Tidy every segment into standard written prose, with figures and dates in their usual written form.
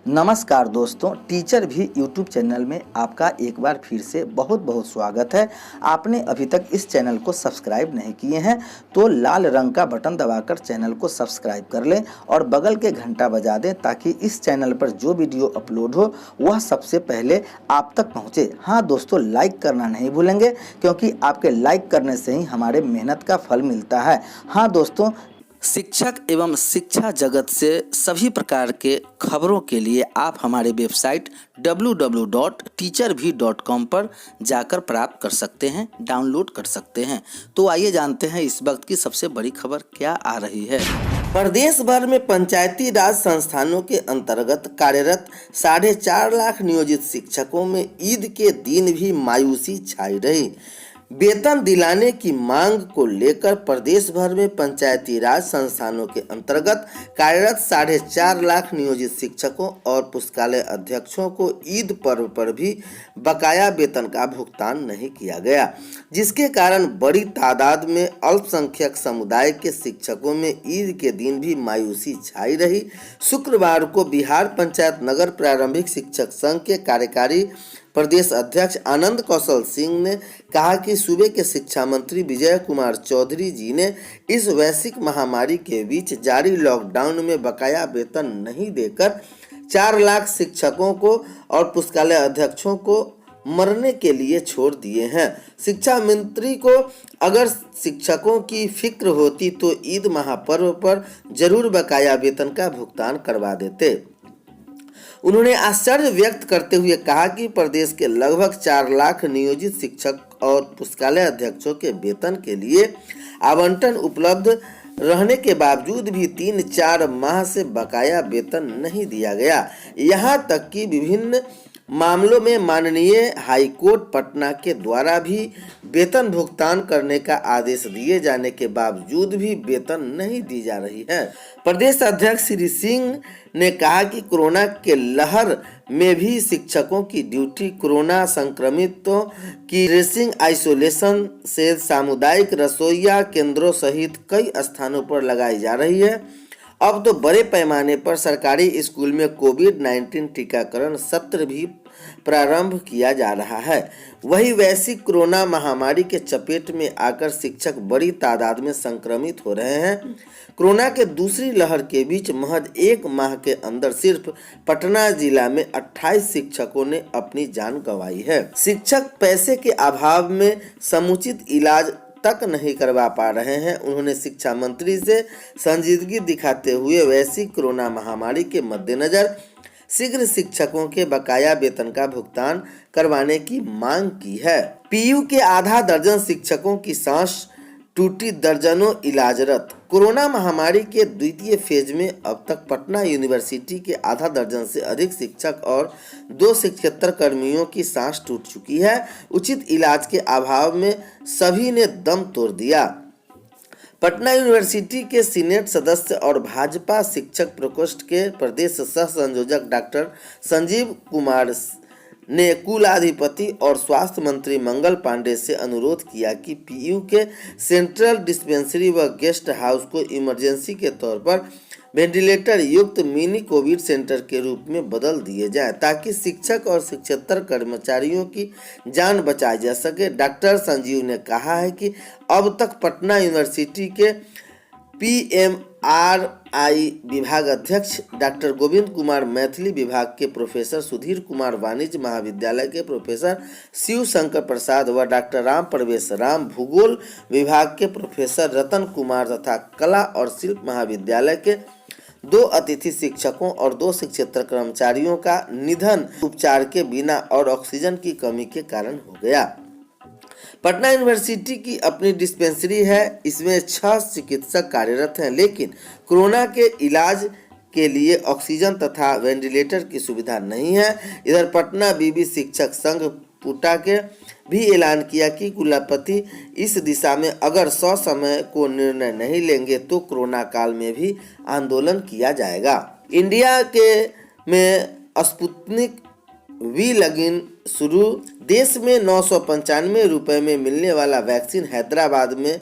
नमस्कार दोस्तों, टीचर भी यूट्यूब चैनल में आपका एक बार फिर से बहुत बहुत स्वागत है। आपने अभी तक इस चैनल को सब्सक्राइब नहीं किए हैं तो लाल रंग का बटन दबाकर चैनल को सब्सक्राइब कर लें और बगल के घंटा बजा दें ताकि इस चैनल पर जो वीडियो अपलोड हो वह सबसे पहले आप तक पहुंचे। हाँ दोस्तों, लाइक करना नहीं भूलेंगे क्योंकि आपके लाइक करने से ही हमारे मेहनत का फल मिलता है। हाँ दोस्तों, शिक्षक एवं शिक्षा जगत से सभी प्रकार के खबरों के लिए आप हमारे वेबसाइट www.teacharbhi.com पर जाकर प्राप्त कर सकते हैं, डाउनलोड कर सकते हैं। तो आइए जानते हैं इस वक्त की सबसे बड़ी खबर क्या आ रही है। प्रदेश भर में पंचायती राज संस्थानों के अंतर्गत कार्यरत 4.5 लाख नियोजित शिक्षकों में ईद के दिन भी मायूसी छाई रही। वेतन दिलाने की मांग को लेकर प्रदेश भर में पंचायती राज संस्थानों के अंतर्गत कार्यरत 4.5 लाख नियोजित शिक्षकों और पुस्तकालय अध्यक्षों को ईद पर्व पर भी बकाया वेतन का भुगतान नहीं किया गया, जिसके कारण बड़ी तादाद में अल्पसंख्यक समुदाय के शिक्षकों में ईद के दिन भी मायूसी छाई रही। शुक्रवार को बिहार पंचायत नगर प्रारंभिक शिक्षक संघ के कार्यकारी प्रदेश अध्यक्ष आनंद कौशल सिंह ने कहा कि सूबे के शिक्षा मंत्री विजय कुमार चौधरी जी ने इस वैश्विक महामारी के बीच जारी लॉकडाउन में बकाया वेतन नहीं देकर 4 लाख शिक्षकों को और पुस्तकालय अध्यक्षों को मरने के लिए छोड़ दिए हैं। शिक्षा मंत्री को अगर शिक्षकों की फिक्र होती तो ईद महापर्व पर जरूर बकाया वेतन का भुगतान करवा देते। उन्होंने आश्चर्य व्यक्त करते हुए कहा कि प्रदेश के लगभग 4 लाख नियोजित शिक्षक और पुस्तकालय अध्यक्षों के वेतन के लिए आवंटन उपलब्ध रहने के बावजूद भी 3-4 माह से बकाया वेतन नहीं दिया गया। यहाँ तक कि विभिन्न मामलों में माननीय हाईकोर्ट पटना के द्वारा भी वेतन भुगतान करने का आदेश दिए जाने के बावजूद भी वेतन नहीं दी जा रही है। प्रदेश अध्यक्ष श्री सिंह ने कहा कि कोरोना के लहर में भी शिक्षकों की ड्यूटी कोरोना संक्रमितों की ट्रेसिंग, आइसोलेशन से सामुदायिक रसोइया केंद्रों सहित कई स्थानों पर लगाई जा रही है। अब तो बड़े पैमाने पर सरकारी स्कूल में कोविड-19 टीकाकरण सत्र भी प्रारंभ किया जा रहा है। वही वैश्विक कोरोना महामारी के चपेट में आकर शिक्षक बड़ी तादाद में संक्रमित हो रहे हैं। कोरोना के दूसरी लहर के बीच महज 1 माह के अंदर सिर्फ पटना जिला में 28 शिक्षकों ने अपनी जान गंवाई है। शिक्षक पैसे के अभाव में समुचित इलाज तक नहीं करवा पा रहे हैं। उन्होंने शिक्षा मंत्री से संजीदगी दिखाते हुए वैश्विक कोरोना महामारी के मद्देनजर शीघ्र शिक्षकों के बकाया वेतन का भुगतान करवाने की मांग की है। पीयू के आधा दर्जन शिक्षकों की सांस टूटी, दर्जनों इलाजरत। कोरोना महामारी के द्वितीय फेज में अब तक पटना यूनिवर्सिटी के आधा दर्जन से अधिक शिक्षक और 2 शिक्षकेतर कर्मियों की सांस टूट चुकी है। उचित इलाज के अभाव में सभी ने दम तोड़ दिया। पटना यूनिवर्सिटी के सीनेट सदस्य और भाजपा शिक्षक प्रकोष्ठ के प्रदेश सह संयोजक डॉक्टर संजीव कुमार ने कुलाधिपति और स्वास्थ्य मंत्री मंगल पांडे से अनुरोध किया कि पीयू के सेंट्रल डिस्पेंसरी व गेस्ट हाउस को इमरजेंसी के तौर पर वेंटिलेटर युक्त मिनी कोविड सेंटर के रूप में बदल दिए जाए ताकि शिक्षक और शिक्षकेतर कर्मचारियों की जान बचाई जा सके। डॉक्टर संजीव ने कहा है कि अब तक पटना यूनिवर्सिटी के पीएमआरआई विभाग अध्यक्ष डॉक्टर गोविंद कुमार, मैथिली विभाग के प्रोफेसर सुधीर कुमार, वाणिज्य महाविद्यालय के प्रोफेसर शिव शंकर प्रसाद व डॉक्टर राम प्रवेश राम, भूगोल विभाग के प्रोफेसर रतन कुमार तथा कला और शिल्प महाविद्यालय के 2 अतिथि शिक्षकों और 2 शिक्षकेतर कर्मचारियों का निधन उपचार के बिना और ऑक्सीजन की कमी के कारण हो गया। पटना यूनिवर्सिटी की अपनी डिस्पेंसरी है, इसमें 6 चिकित्सक कार्यरत हैं, लेकिन कोरोना के इलाज के लिए ऑक्सीजन तथा वेंटिलेटर की सुविधा नहीं है। इधर पटना बीबी शिक्षक संघ पुटा के भी ऐलान किया कि कुलपति इस दिशा में अगर ससमय को निर्णय नहीं लेंगे तो कोरोना काल में भी आंदोलन किया जाएगा। इंडिया के में स्पुतनिक वी लगिन शुरू। देश में 995 रुपये में मिलने वाला वैक्सीन हैदराबाद में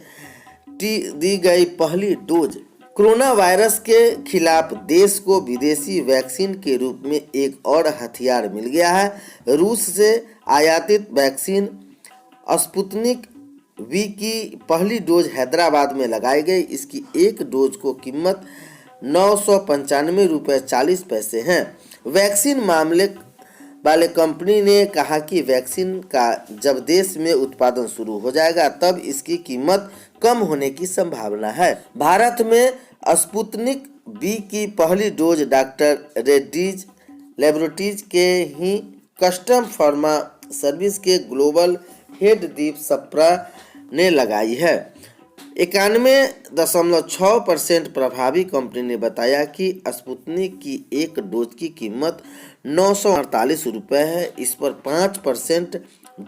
दी गई पहली डोज कोरोना वायरस के खिलाफ देश को विदेशी वैक्सीन के रूप में एक और हथियार मिल गया है। रूस से आयातित वैक्सीन स्पुतनिक वी की पहली डोज हैदराबाद में लगाई गई। इसकी एक डोज को कीमत 995 रुपये 40 पैसे हैं। वैक्सीन मामले वाले कंपनी ने कहा कि वैक्सीन का जब देश में उत्पादन शुरू हो जाएगा तब इसकी कीमत कम होने की संभावना है। भारत में स्पुतनिक बी की पहली डोज डॉक्टर रेड्डीज लेबोरेटरीज के ही कस्टम फार्मा सर्विस के ग्लोबल हेड दीप सप्रा ने लगाई है। 91.6% प्रभावी कंपनी ने बताया कि स्पुतनिक की एक डोज की कीमत 948 रुपये है। इस पर 5%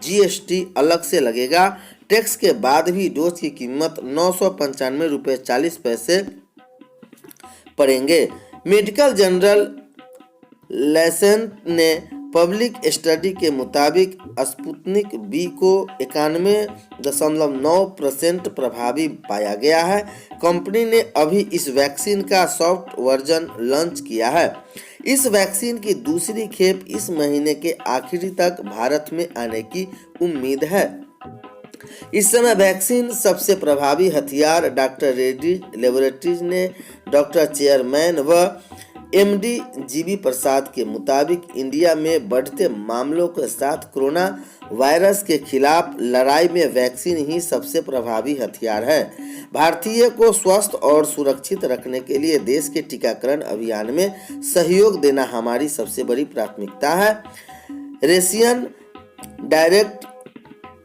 GST अलग से लगेगा। टैक्स के बाद भी डोज की कीमत 995 रुपये 40 पैसे पड़ेंगे। मेडिकल जर्नल लेसेंट ने पब्लिक स्टडी के मुताबिक स्पुतनिक बी को 91.9% प्रभावी पाया गया है। कंपनी ने अभी इस वैक्सीन का सॉफ्ट वर्जन लॉन्च किया है। इस वैक्सीन की दूसरी खेप इस महीने के आखिरी तक भारत में आने की उम्मीद है। इस समय वैक्सीन सबसे प्रभावी हथियार डॉक्टर रेड्डी लेबोरेटरीज ने डॉक्टर चेयरमैन व MD GB प्रसाद के मुताबिक इंडिया में बढ़ते मामलों के साथ कोरोना वायरस के खिलाफ लड़ाई में वैक्सीन ही सबसे प्रभावी हथियार है। भारतीय को स्वस्थ और सुरक्षित रखने के लिए देश के टीकाकरण अभियान में सहयोग देना हमारी सबसे बड़ी प्राथमिकता है। रशियन डायरेक्ट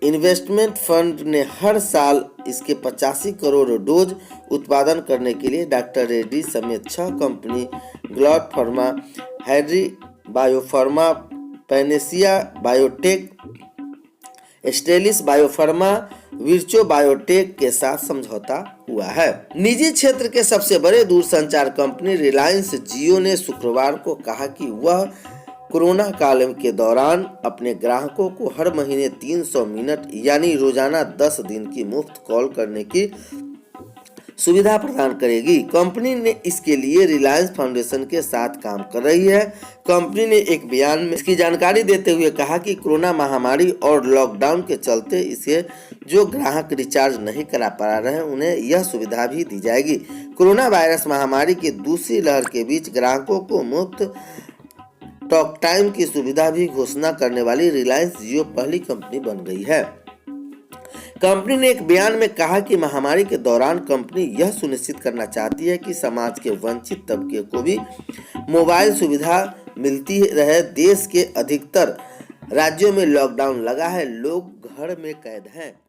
इन्वेस्टमेंट फंड ने हर साल इसके 85 करोड़ डोज उत्पादन करने के लिए डॉक्टर रेड्डी समेत 6 company Gland Pharma, Hetero Biopharma, Panacea Biotec, Stelis Biopharma, Virchow Biotech के साथ समझौता हुआ है। निजी क्षेत्र के सबसे बड़े दूरसंचार कंपनी रिलायंस जियो ने शुक्रवार को कहा कि वह कोरोना काल के दौरान अपने ग्राहकों को हर महीने 300 मिनट यानी रोजाना 10 दिन की मुफ्त कॉल करने की सुविधा प्रदान करेगी। कंपनी ने इसके लिए रिलायंस फाउंडेशन के साथ काम कर रही है। कंपनी ने एक बयान में इसकी जानकारी देते हुए कहा कि कोरोना महामारी और लॉकडाउन के चलते इसे जो ग्राहक रिचार्ज नहीं करा पा रहे हैं उन्हें यह सुविधा भी दी जाएगी। कोरोना वायरस महामारी की दूसरी लहर के बीच ग्राहकों को मुफ्त टॉक टाइम की सुविधा भी घोषणा करने वाली रिलायंस जियो पहली कंपनी बन गई है। कंपनी ने एक बयान में कहा कि महामारी के दौरान कंपनी यह सुनिश्चित करना चाहती है कि समाज के वंचित तबके को भी मोबाइल सुविधा मिलती रहे। देश के अधिकतर राज्यों में लॉकडाउन लगा है, लोग घर में कैद हैं।